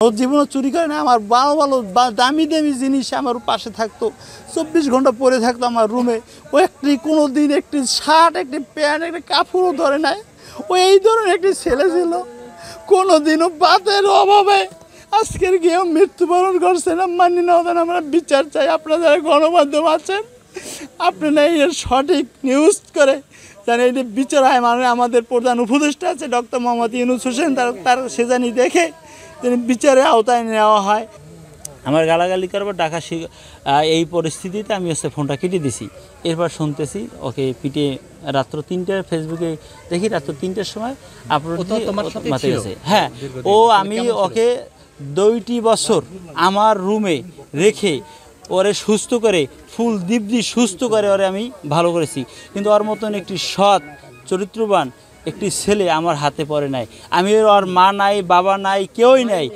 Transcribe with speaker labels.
Speaker 1: ও জীবনে চুরি করে না, আমার ভালো ভালো দামি দামি জিনিস আমার পাশে থাকতো, 24 ঘন্টা পরে থাকতো আমার রুমে। ও একটি কোনো দিন একটি শার্ট, একটি প্যান্ট, একটি কাপড়ও ধরে নাই। ও এই ধরনের একটি ছেলে ছিল, কোনো দিনও বাতের অভাবে আজকের গিয়েও মৃত্যুবরণ করছে না। মানি না, ওদের আমরা বিচার চাই। আপনারা যারা গণমাধ্যম আছেন, আপনারা এর সঠিক নিউজ করে জানি এটি বিচার হয়। মানে আমাদের প্রধান উপদেষ্টা আছে ডক্টর মোহাম্মদ ইউনূস হোসেন, তার সে জানি দেখে তিনি বিচারের আওতায় নেওয়া হয়। আমার গালাগালি করবার ডাকা এই পরিস্থিতিতে আমি ফোনটা কেটে দিছি। এরপর শুনতেছি ওকে পিটে রাত্র 3টায় ফেসবুকে দেখি, রাত্র 3টার সময় আপলোড মাতে গেছে। হ্যাঁ, আমি ওকে 2টি বছর আমার রুমে রেখে ওরে সুস্থ করে, ফুল দিব্যি সুস্থ করে ওরে আমি ভালো করেছি। কিন্তু ওর মতন একটি সৎ চরিত্রবান একটি ছেলে আমার হাতে পড়ে নাই। আমি ওর মা নাই, বাবা নাই, কেউই নাই।